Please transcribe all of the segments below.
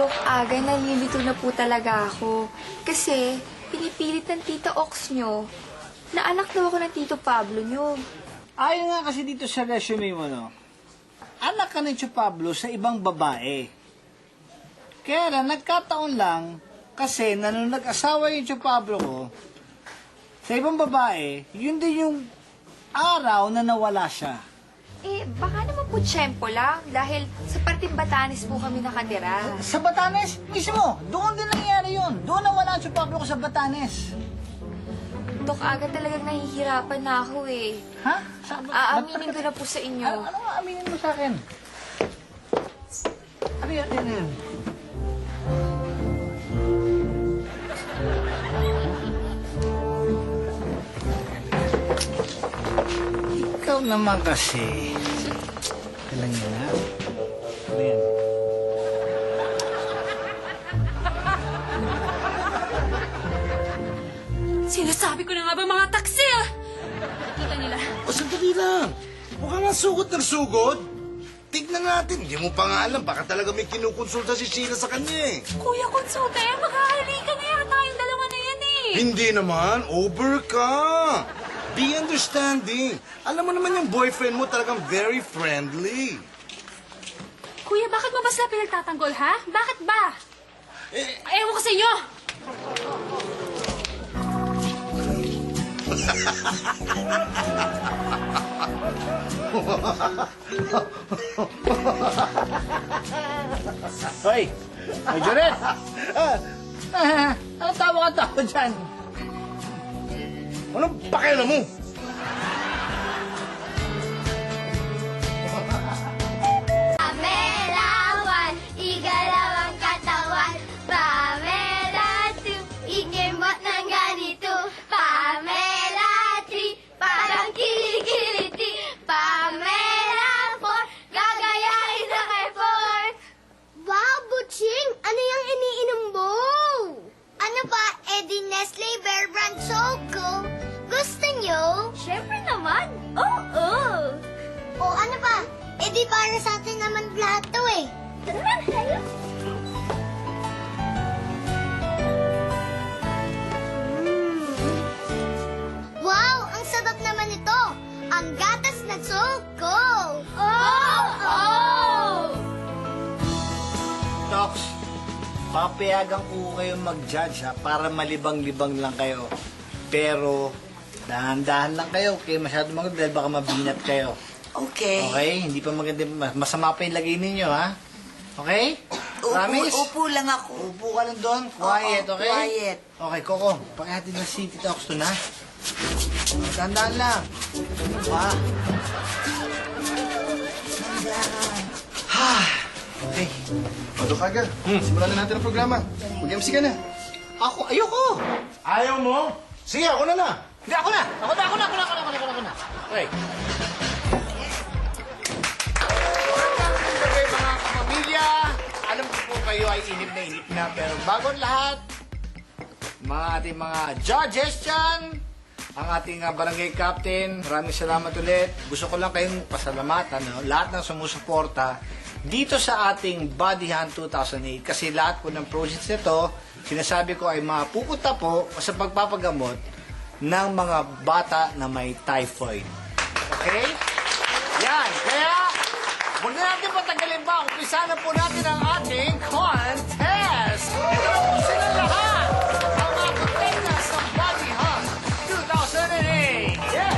Dok, aga, nalilito na po talaga ako. Kasi, pinipilit ng Tita Ox nyo na anak daw ako ng Tito Pablo nyo. Ayon nga kasi dito sa resume mo, no? Anak ka ni Tio Pablo sa ibang babae. Kaya lang, nagkataon lang, kasi nung nag-asawa yung Tio Pablo ko, sa ibang babae, yun din yung araw na nawala siya. Eh, baka naman po tiyempo lang dahil sa parting Batanes po kami nakatira. Sa Batanes, mismo, doon din nangyari yun. Doon nawala ang Tio Pablo ko sa Batanes. Dok, aga talagang nahihirapan na ako eh. Ha? Aaminin ko na po sa inyo. Ano nga aminin mo sa akin? Ano yan? Ano yan? Ikaw naman kasi. Kailan yan, ha? Ano yan? Sinasabi ko na nga ba mga taksi ah! Nakita nila. O, sandali lang. Mukha nga sugot ng sugot. Tignan natin. Hindi mo pa nga alam. Baka talaga may kinukonsulta si Sheila sa kanya eh. Kuya Consulta, magkakalikan na yata yung dalawa na yan eh. Hindi naman. Over ka. Be understanding. Alam mo naman yung boyfriend mo talagang very friendly. Kuya, bakit mo ba sila pinagtatanggol, ha? Bakit ba? Eh, Ewan ko sa inyo! Hoy! Hoy, Joret! Ano tawa dyan? anong pakialam mo? Pamela 1, igalaw ang katawan. Pamela 2, ikimot ng ganito. Pamela 3, parang kilikiliti. Pamela 4, gagayahin ng effort. Wow, Butching! Ano yung iniinom mo? Ano ba, Eddie Nestle Bear Brand Choco? Gusto nyo? Siyempre naman. Oo. O ano ba? Eh di para sa atin naman lahat to eh. Tara na, tayo. Wow, ang sarap naman ito. Ang gatas na choco. Oh! Tox, papayagan ko kayo mag-judge ha, para malibang-libang lang kayo. Pero, dahan-dahan lang kayo, kaya masyado maganda dahil baka mabinat kayo. Okay. Okay? Hindi pa maganda, masama pa yung lagay ninyo ha? Okay? Promise? Upo lang ako. Upo ka lang doon, quiet, Oo, okay? quiet. Okay, Coco, pakihatid na si Tita Ox doon ha? Dahan-dahan lang. Pa. Okay. O, Doc Aga, simulan na natin ang programa. Mag-MC ka na. Ako, ayoko! Ayaw mo? Sige, ako na na. Hindi, ako na! Ako na! Okay. Okay, mga kapamilya, alam ko po kayo ay inip na, pero bago ang lahat, mga ating mga judges dyan, ang ating barangay captain, maraming salamat ulit. Gusto ko lang kayong pasalamatan, lahat ng sumusuporta dito sa ating Body Hunt 2008 kasi lahat po ng projects nito, sinasabi ko ay mapupunta po sa pagpapagamot ng mga bata na may typhoid. Okay? Yan. Kaya, huwag na natin patagalin pa. Umpisa na po natin ang ating contest. Ito na po sila lahat. Ang mga contestants ng Body Hunt 2008. Yeah!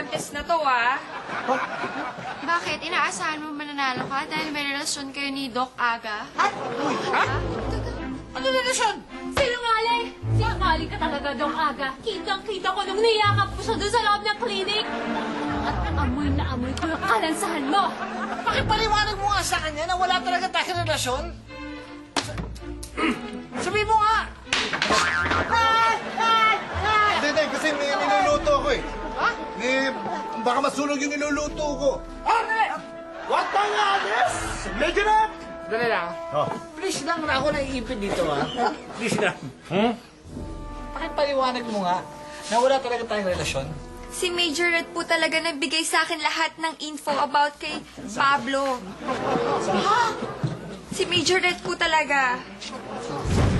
contest na to, ah. Bakit? Inaasahan mo mananalo ka dahil may relasyon kayo ni Doc Aga? Ano na relasyon? Sinungaling! Sinungaling ka talaga, Dong Aga. Kitang-kita ko nung niyakap mo siya doon sa loob ng clinic. At amoy na amoy ko yung kalansahan mo. Pakipaliwanag mo nga sa kanya na wala talaga tayong relasyon. Sabi mo nga! Hindi, kasi may niluluto ako eh. Ha? Baka masunog yung niluluto ko. What the honest? Medyo na! Dali lang. Oh. Please lang na ako naiipid dito, ha? Please lang. Pakipaliwanag mo nga na wala talaga tayong relasyon. Si Major Red po talaga nagbigay sa akin lahat ng info about kay Pablo. Si Major Red po talaga.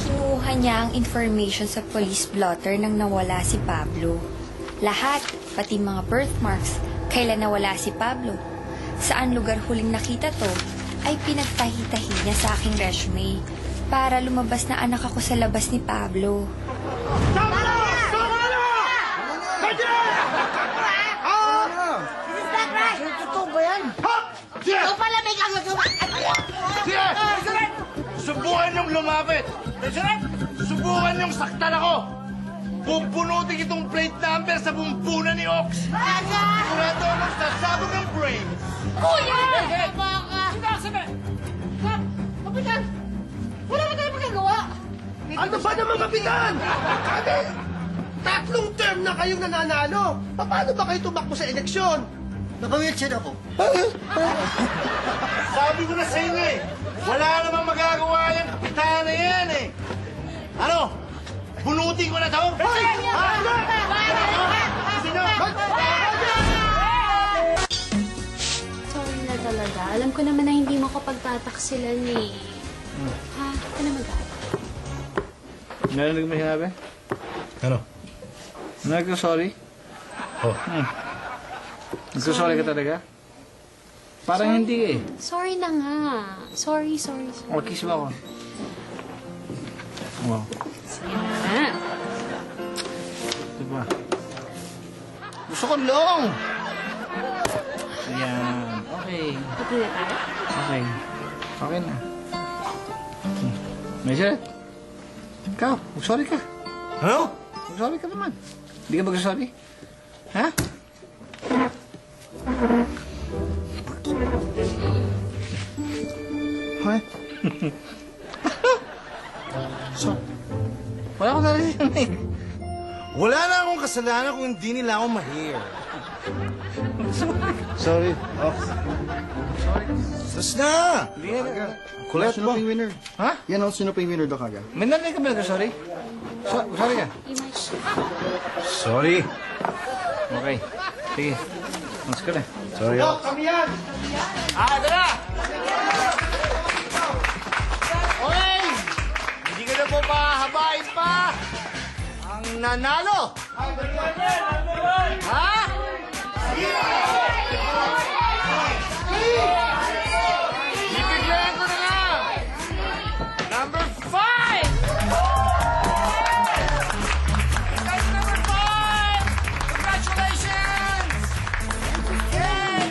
Kinuha niya ang information sa police blotter nang nawala si Pablo. Lahat, pati mga birthmarks, kailan nawala si Pablo. Saan lugar huling nakita to, ay pinagtahi-tahi niya sa aking resume para lumabas na anak ako sa labas ni Pablo. Totoo ba yan? Ikaw pala may kagagawa! Subukan niyong lumapit! Subukan niyong saktan ako! Pupunutin itong plate number sa bumbunan ni Ox! Sigurado akong sasabog ang brain! Kuya! Sinasabi! Kapitan! Wala na tayo magagawa! Ano ba naman, Kapitan? Tatlong term na kayong nananalo. Paano ba kayo tumakbo sa eleksyon? Naka-wheelchair ako. Sabi ko na sa inyo eh! Wala namang magagawa yung kapitan na yan eh! Ano? Bunutin ko na to? Sorry na talaga. Alam ko naman na hindi mo ko pagtataksilan eh. Ha? Ito na mag-aala. Narinig mo sinabi? Ano? Nagsasorry? Oh. Nagsasorry ka talaga? Parang hindi eh. Sorry na nga. Sorry. O, kiss mo ako. Wow. Ah. Diba? Gusto ko long! Ayan. Okay. Pati na tayo? Okay. Okay na. Major, ikaw, mag-sorry ka. Ano? Mag-sorry ka naman. Hindi ka mag-sorry? Ha? Hoy. So, wala ko narinig. Wala na akong kasalanan kung hindi nila ako ma-hear. Sorry. Oh. Sus na! Hindi ka. Kulit Sino mo. pa yung winner? Ha? Yan o, sino pa yung winner, Doc Aga? May narinig ka ba nag-sorry? Sorry ka? Sorry. Okay. Sige. Mas ka na. Sorry. Doc, kami yan! Ito na! Okay! Hindi ko na po pahabain pa ang nanalo! Ha? Ibigyan ko na lang! Number 5! Guys, number 5! Congratulations! Yes!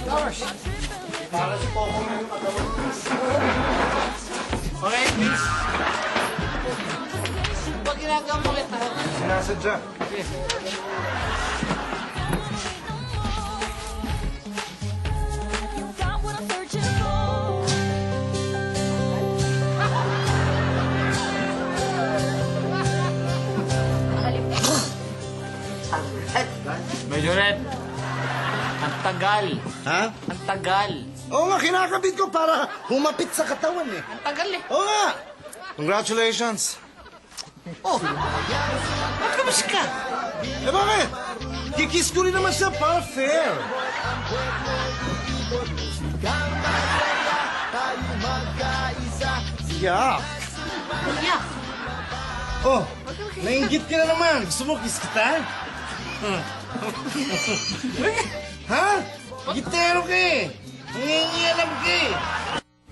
Flowers. Okay, please. Pag ginagawa mo ulit ako. Sinasadya. Medyo red. Ang tagal. Ha? Ang tagal. Oo nga, kinakabit ko para humapit sa katawan eh. Ang tagal eh. Oo nga! Congratulations! Oh, ba't kamas ka? Eh bakit? Kikiss ko rin naman siya para fair. Yeah. Yeah. Oh, nainggit ka na naman. Gusto mo kiss kita? Ha? Gitero ka eh. Nangingialam ka eh.